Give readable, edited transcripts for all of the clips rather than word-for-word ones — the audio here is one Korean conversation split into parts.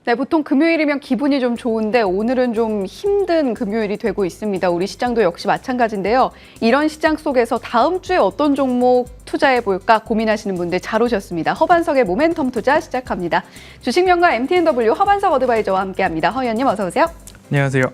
네, 보통 금요일이면 기분이 좀 좋은데 오늘은 좀 힘든 금요일이 되고 있습니다. 우리 시장도 역시 마찬가지인데요. 이런 시장 속에서 다음 주에 어떤 종목 투자해 볼까 고민하시는 분들 잘 오셨습니다. 허반석의 모멘텀 투자 시작합니다. 주식명가 MTNW 허반석 어드바이저와 함께합니다. 허 의원님 어서 오세요. 안녕하세요.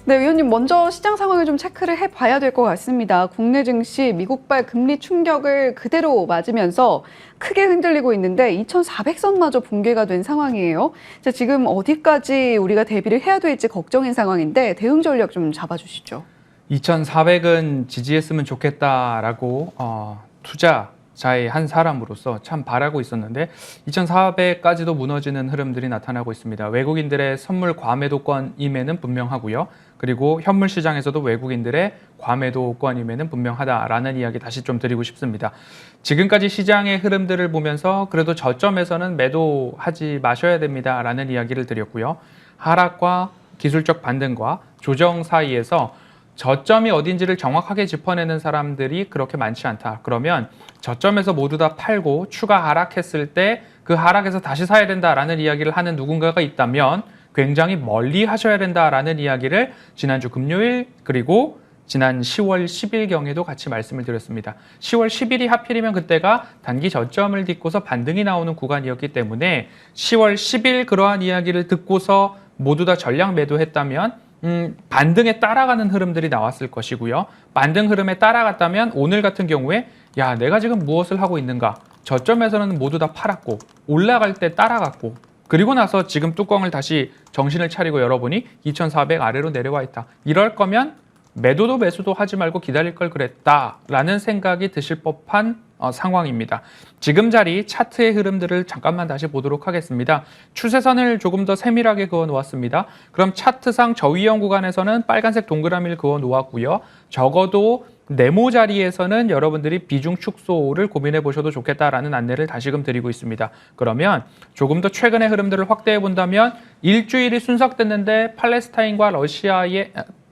네, 의원님 먼저 시장 상황을 좀 체크를 해봐야 될 것 같습니다. 국내 증시 미국발 금리 충격을 그대로 맞으면서 크게 흔들리고 있는데 2,400선마저 붕괴가 된 상황이에요. 자, 지금 어디까지 우리가 대비를 해야 될지 걱정인 상황인데 대응 전략 좀 잡아주시죠. 2,400은 지지했으면 좋겠다라고 투자자의 한 사람으로서 참 바라고 있었는데 2,400까지도 무너지는 흐름들이 나타나고 있습니다. 외국인들의 선물 과매도권임에는 분명하고요. 그리고 현물 시장에서도 외국인들의 과매도권임에는 분명하다라는 이야기 다시 좀 드리고 싶습니다. 지금까지 시장의 흐름들을 보면서 그래도 저점에서는 매도하지 마셔야 됩니다라는 이야기를 드렸고요. 하락과 기술적 반등과 조정 사이에서 저점이 어딘지를 정확하게 짚어내는 사람들이 그렇게 많지 않다. 그러면 저점에서 모두 다 팔고 추가 하락했을 때 그 하락에서 다시 사야 된다라는 이야기를 하는 누군가가 있다면 굉장히 멀리 하셔야 된다라는 이야기를 지난주 금요일 그리고 지난 10월 10일경에도 같이 말씀을 드렸습니다. 10월 10일이 하필이면 그때가 단기 저점을 딛고서 반등이 나오는 구간이었기 때문에 10월 10일 그러한 이야기를 듣고서 모두 다 전량 매도했다면 반등에 따라가는 흐름들이 나왔을 것이고요. 반등 흐름에 따라갔다면 오늘 같은 경우에 야, 내가 지금 무엇을 하고 있는가? 저점에서는 모두 다 팔았고 올라갈 때 따라갔고 그리고 나서 지금 뚜껑을 다시 정신을 차리고 열어보니 2,400 아래로 내려와 있다. 이럴 거면 매도도 매수도 하지 말고 기다릴 걸 그랬다라는 생각이 드실 법한 상황입니다. 지금 자리 차트의 흐름들을 잠깐만 다시 보도록 하겠습니다. 추세선을 조금 더 세밀하게 그어 놓았습니다. 그럼 차트상 저위험 구간에서는 빨간색 동그라미를 그어 놓았고요. 적어도 네모 자리에서는 여러분들이 비중 축소를 고민해 보셔도 좋겠다라는 안내를 다시금 드리고 있습니다. 그러면 조금 더 최근의 흐름들을 확대해 본다면 일주일이 순삭됐는데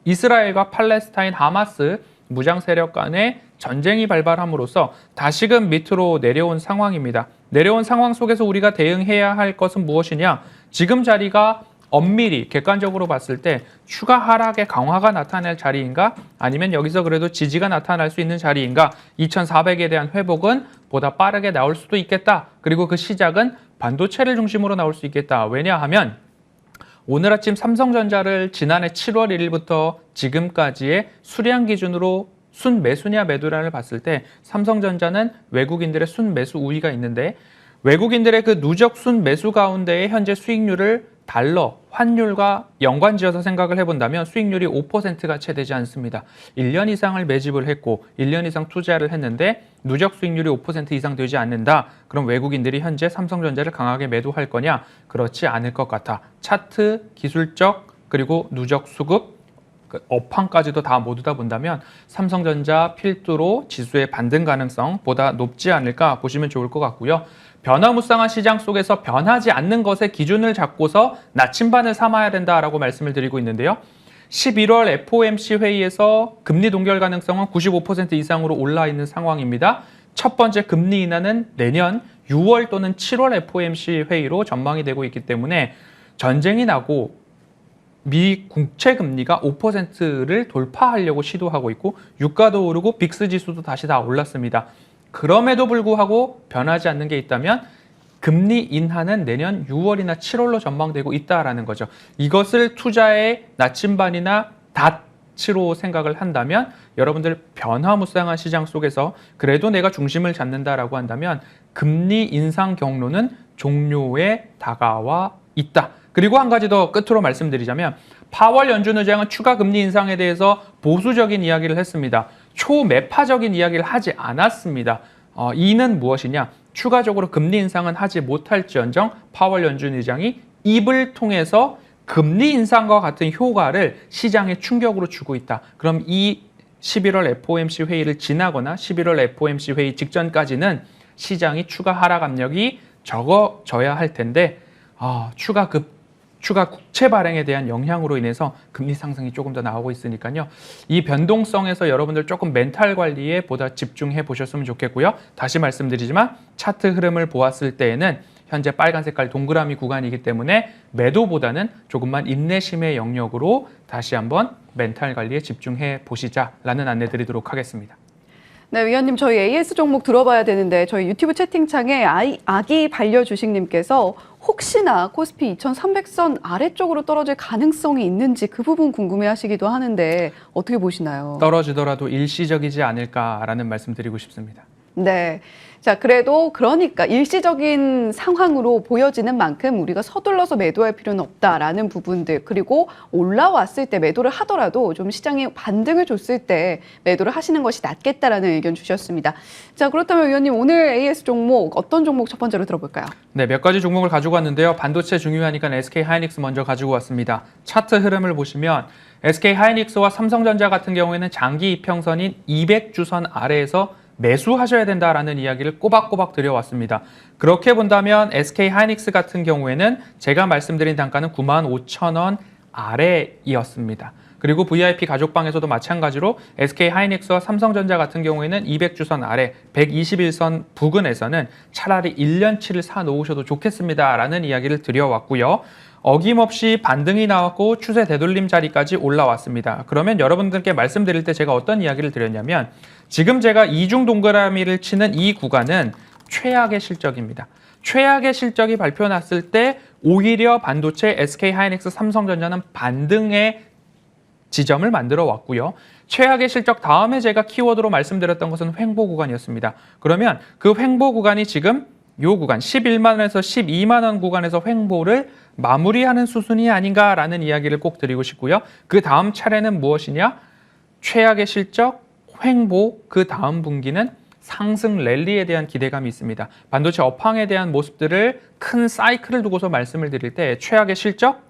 이스라엘과 팔레스타인 하마스 무장 세력 간의 전쟁이 발발함으로써 다시금 밑으로 내려온 상황입니다. 내려온 상황 속에서 우리가 대응해야 할 것은 무엇이냐? 지금 자리가 엄밀히 객관적으로 봤을 때 추가 하락의 강화가 나타날 자리인가? 아니면 여기서 그래도 지지가 나타날 수 있는 자리인가? 2,400에 대한 회복은 보다 빠르게 나올 수도 있겠다. 그리고 그 시작은 반도체를 중심으로 나올 수 있겠다. 왜냐하면 오늘 아침 삼성전자를 지난해 7월 1일부터 지금까지의 수량 기준으로 순매수냐 매도냐를 봤을 때 삼성전자는 외국인들의 순매수 우위가 있는데 외국인들의 그 누적 순매수 가운데의 현재 수익률을 달러, 환율과 연관지어서 생각을 해본다면 수익률이 5%가 채 되지 않습니다. 1년 이상을 매집을 했고 1년 이상 투자를 했는데 누적 수익률이 5% 이상 되지 않는다. 그럼 외국인들이 현재 삼성전자를 강하게 매도할 거냐? 그렇지 않을 것 같아. 차트, 기술적, 그리고 누적 수급, 업황까지도 다 모두 다 본다면 삼성전자 필두로 지수의 반등 가능성 보다 높지 않을까 보시면 좋을 것 같고요. 변화무쌍한 시장 속에서 변하지 않는 것의 기준을 잡고서 나침반을 삼아야 된다라고 말씀을 드리고 있는데요. 11월 FOMC 회의에서 금리 동결 가능성은 95% 이상으로 올라 있는 상황입니다. 첫 번째 금리 인하는 내년 6월 또는 7월 FOMC 회의로 전망이 되고 있기 때문에 전쟁이 나고 미 국채 금리가 5%를 돌파하려고 시도하고 있고 유가도 오르고 빅스 지수도 다시 다 올랐습니다. 그럼에도 불구하고 변하지 않는 게 있다면 금리 인하는 내년 6월이나 7월로 전망되고 있다라는 거죠. 이것을 투자의 나침반이나 닻으로 생각을 한다면 여러분들 변화무쌍한 시장 속에서 그래도 내가 중심을 잡는다라고 한다면 금리 인상 경로는 종료에 다가와 있다. 그리고 한 가지 더 끝으로 말씀드리자면 파월 연준 의장은 추가 금리 인상에 대해서 보수적인 이야기를 했습니다. 초매파적인 이야기를 하지 않았습니다. 이는 무엇이냐? 추가적으로 금리 인상은 하지 못할지언정 파월 연준 의장이 입을 통해서 금리 인상과 같은 효과를 시장에 충격으로 주고 있다. 그럼 이 11월 FOMC 회의를 지나거나 11월 FOMC 회의 직전까지는 시장이 추가 하락 압력이 적어져야 할 텐데 추가 국채 발행에 대한 영향으로 인해서 금리 상승이 조금 더 나오고 있으니까요. 이 변동성에서 여러분들 조금 멘탈 관리에 보다 집중해 보셨으면 좋겠고요. 다시 말씀드리지만 차트 흐름을 보았을 때에는 현재 빨간 색깔 동그라미 구간이기 때문에 매도보다는 조금만 인내심의 영역으로 다시 한번 멘탈 관리에 집중해 보시자라는 안내 드리도록 하겠습니다. 네, 위원님, 저희 AS 종목 들어봐야 되는데 저희 유튜브 채팅창에 아기 반려주식님께서 혹시나 코스피 2300선 아래쪽으로 떨어질 가능성이 있는지 그 부분 궁금해하시기도 하는데 어떻게 보시나요? 떨어지더라도 일시적이지 않을까라는 말씀 드리고 싶습니다. 네. 자, 그래도 그러니까 일시적인 상황으로 보여지는 만큼 우리가 서둘러서 매도할 필요는 없다라는 부분들, 그리고 올라왔을 때 매도를 하더라도 좀 시장이 반등을 줬을 때 매도를 하시는 것이 낫겠다라는 의견 주셨습니다. 자, 그렇다면 위원님, 오늘 AS 종목 어떤 종목 첫 번째로 들어볼까요? 네, 몇 가지 종목을 가지고 왔는데요. 반도체 중요하니까 SK 하이닉스 먼저 가지고 왔습니다. 차트 흐름을 보시면 SK 하이닉스와 삼성전자 같은 경우에는 장기 이평선인 200주선 아래에서 매수하셔야 된다라는 이야기를 꼬박꼬박 드려왔습니다. 그렇게 본다면 SK 하이닉스 같은 경우에는 제가 말씀드린 단가는 95,000원 아래이었습니다. 그리고 VIP 가족방에서도 마찬가지로 SK 하이닉스와 삼성전자 같은 경우에는 200주선 아래 121선 부근에서는 차라리 1년치를 사놓으셔도 좋겠습니다라는 이야기를 드려왔고요. 어김없이 반등이 나왔고 추세 되돌림 자리까지 올라왔습니다. 그러면 여러분들께 말씀드릴 때 제가 어떤 이야기를 드렸냐면 지금 제가 이중 동그라미를 치는 이 구간은 최악의 실적입니다. 최악의 실적이 발표 났을 때 오히려 반도체, SK 하이닉스, 삼성전자는 반등의 지점을 만들어 왔고요. 최악의 실적 다음에 제가 키워드로 말씀드렸던 것은 횡보 구간이었습니다. 그러면 그 횡보 구간이 지금 요 구간 11만 원에서 12만 원 구간에서 횡보를 마무리하는 수순이 아닌가라는 이야기를 꼭 드리고 싶고요. 그 다음 차례는 무엇이냐? 최악의 실적, 횡보, 그 다음 분기는 상승 랠리에 대한 기대감이 있습니다. 반도체 업황에 대한 모습들을 큰 사이클을 두고서 말씀을 드릴 때 최악의 실적,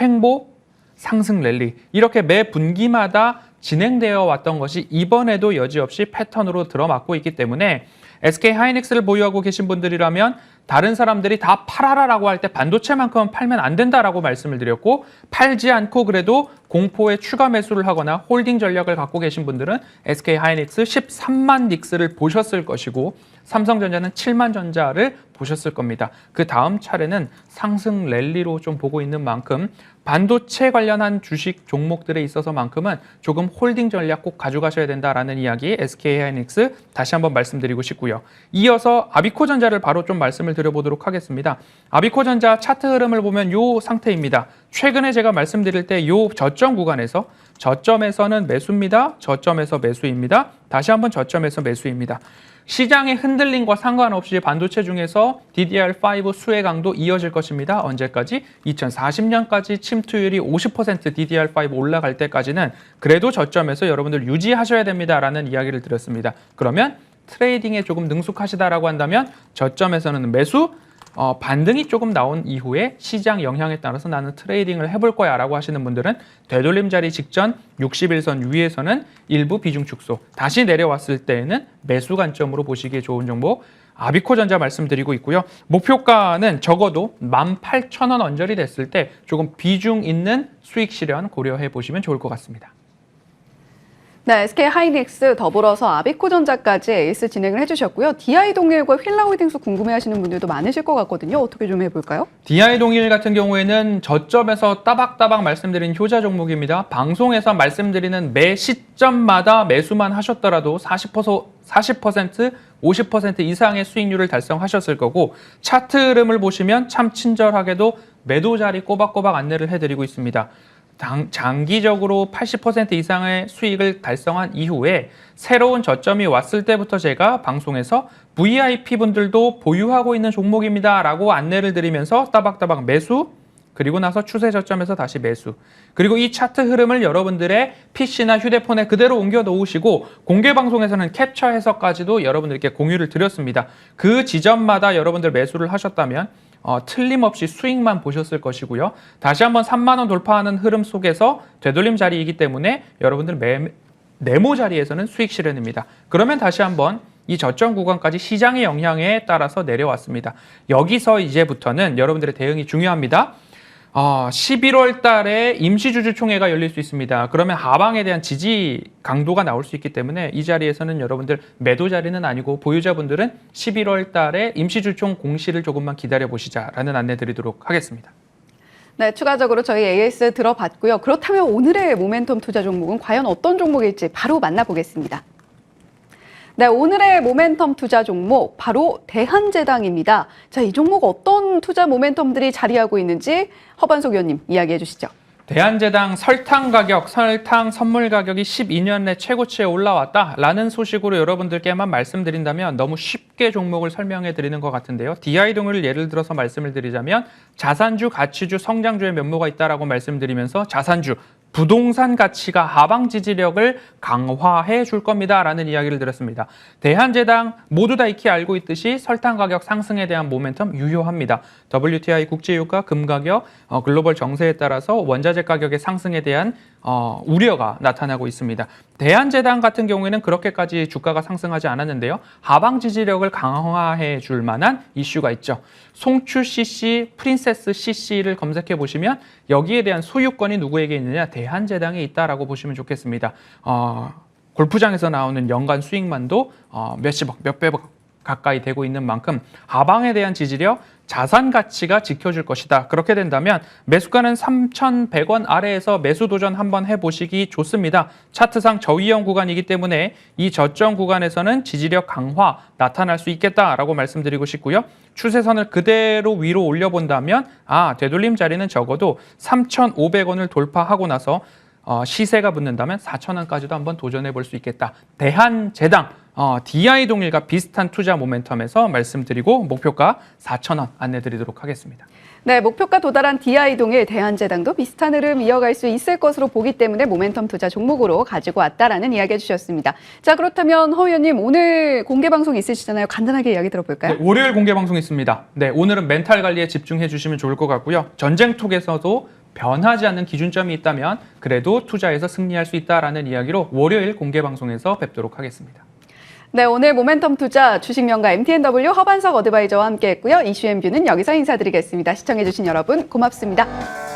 횡보, 상승 랠리 이렇게 매 분기마다 진행되어 왔던 것이 이번에도 여지없이 패턴으로 들어맞고 있기 때문에 SK 하이닉스를 보유하고 계신 분들이라면 다른 사람들이 다 팔아라라고 할 때 반도체만큼은 팔면 안 된다라고 말씀을 드렸고 팔지 않고 그래도 공포에 추가 매수를 하거나 홀딩 전략을 갖고 계신 분들은 SK 하이닉스 13만 닉스를 보셨을 것이고 삼성전자는 7만 전자를 보셨을 겁니다. 그 다음 차례는 상승 랠리로 좀 보고 있는 만큼 반도체 관련한 주식 종목들에 있어서만큼은 조금 홀딩 전략 꼭 가져가셔야 된다라는 이야기 SK 하이닉스 다시 한번 말씀드리고 싶고요. 이어서 아비코전자를 바로 좀 말씀을 드려보도록 하겠습니다. 아비코전자 차트 흐름을 보면 이 상태입니다. 최근에 제가 말씀드릴 때 이 저점 구간에서 저점에서는 매수입니다. 저점에서 매수입니다. 다시 한번 저점에서 매수입니다. 시장의 흔들림과 상관없이 반도체 중에서 DDR5 수혜 강도 이어질 것입니다. 언제까지? 2040년까지 침투율이 50% DDR5 올라갈 때까지는 그래도 저점에서 여러분들 유지하셔야 됩니다라는 이야기를 드렸습니다. 그러면 트레이딩에 조금 능숙하시다라고 한다면 저점에서는 매수, 반등이 조금 나온 이후에 시장 영향에 따라서 나는 트레이딩을 해볼 거야 라고 하시는 분들은 되돌림 자리 직전 61선 위에서는 일부 비중 축소, 다시 내려왔을 때에는 매수 관점으로 보시기에 좋은 종목 아비코전자 말씀드리고 있고요. 목표가는 적어도 18,000원 언저리 됐을 때 조금 비중 있는 수익 실현 고려해 보시면 좋을 것 같습니다. 네, SK 하이닉스 더불어서 아비코전자까지 에이스 진행을 해주셨고요. DI동일과 휠라홀딩스 궁금해하시는 분들도 많으실 것 같거든요. 어떻게 좀 해볼까요? DI동일 같은 경우에는 저점에서 따박따박 말씀드린 효자 종목입니다. 방송에서 말씀드리는 매 시점마다 매수만 하셨더라도 40%, 50% 이상의 수익률을 달성하셨을 거고 차트 흐름을 보시면 참 친절하게도 매도 자리 꼬박꼬박 안내를 해드리고 있습니다. 장기적으로 80% 이상의 수익을 달성한 이후에 새로운 저점이 왔을 때부터 제가 방송에서 VIP분들도 보유하고 있는 종목입니다 라고 안내를 드리면서 따박따박 매수, 그리고 나서 추세 저점에서 다시 매수, 그리고 이 차트 흐름을 여러분들의 PC나 휴대폰에 그대로 옮겨 놓으시고 공개 방송에서는 캡처해서까지도 여러분들께 공유를 드렸습니다. 그 지점마다 여러분들 매수를 하셨다면 틀림없이 수익만 보셨을 것이고요. 다시 한번 3만 원 돌파하는 흐름 속에서 되돌림 자리이기 때문에 여러분들 네모 자리에서는 수익 실현입니다. 그러면 다시 한번 이 저점 구간까지 시장의 영향에 따라서 내려왔습니다. 여기서 이제부터는 여러분들의 대응이 중요합니다. 11월 달에 임시주주총회가 열릴 수 있습니다. 그러면 하방에 대한 지지 강도가 나올 수 있기 때문에 이 자리에서는 여러분들 매도 자리는 아니고 보유자분들은 11월 달에 임시주총 공시를 조금만 기다려보시자라는 안내 드리도록 하겠습니다. 네, 추가적으로 저희 AS 들어봤고요. 그렇다면 오늘의 모멘텀 투자 종목은 과연 어떤 종목일지 바로 만나보겠습니다. 네, 오늘의 모멘텀 투자 종목 바로 대한제당입니다. 자, 이 종목 어떤 투자 모멘텀들이 자리하고 있는지 허반석 의원님 이야기해 주시죠. 대한제당 설탕 선물 가격이 12년 내 최고치에 올라왔다라는 소식으로 여러분들께만 말씀드린다면 너무 쉽게 종목을 설명해 드리는 것 같은데요. DI동을 예를 들어서 말씀을 드리자면 자산주, 가치주, 성장주의 면모가 있다라고 말씀드리면서 자산주, 부동산 가치가 하방 지지력을 강화해 줄 겁니다라는 이야기를 드렸습니다. 대한제당 모두 다 익히 알고 있듯이 설탕 가격 상승에 대한 모멘텀 유효합니다. WTI 국제유가, 금가격, 글로벌 정세에 따라서 원자재 가격의 상승에 대한 우려가 나타나고 있습니다. 대한제당 같은 경우에는 그렇게까지 주가가 상승하지 않았는데요. 하방 지지력을 강화해 줄 만한 이슈가 있죠. 송추 CC, 프린세스 CC를 검색해 보시면 여기에 대한 소유권이 누구에게 있느냐? 대한제당에 있다라고 보시면 좋겠습니다. 골프장에서 나오는 연간 수익만도 몇십억, 몇백억 가까이 되고 있는 만큼 하방에 대한 지지력, 자산 가치가 지켜줄 것이다. 그렇게 된다면 매수가는 3,100원 아래에서 매수 도전 한번 해보시기 좋습니다. 차트상 저위험 구간이기 때문에 이 저점 구간에서는 지지력 강화 나타날 수 있겠다라고 말씀드리고 싶고요. 추세선을 그대로 위로 올려본다면 되돌림 자리는 적어도 3,500원을 돌파하고 나서 시세가 붙는다면 4,000원까지도 한번 도전해 볼 수 있겠다. 대한제당 DI동일과 비슷한 투자 모멘텀에서 말씀드리고 목표가 4,000원 안내드리도록 하겠습니다. 네, 목표가 도달한 DI동일, 대한제당도 비슷한 흐름 이어갈 수 있을 것으로 보기 때문에 모멘텀 투자 종목으로 가지고 왔다라는 이야기 해주셨습니다. 자, 그렇다면 허 의원님 오늘 공개 방송 있으시잖아요. 간단하게 이야기 들어볼까요? 네, 월요일 공개 방송 있습니다. 네, 오늘은 멘탈 관리에 집중해 주시면 좋을 것 같고요. 전쟁톡에서도 변하지 않는 기준점이 있다면 그래도 투자에서 승리할 수 있다라는 이야기로 월요일 공개 방송에서 뵙도록 하겠습니다. 네, 오늘 모멘텀 투자 주식명가 MTNW 허반석 어드바이저와 함께했고요. 이슈앤뷰는 여기서 인사드리겠습니다. 시청해주신 여러분 고맙습니다.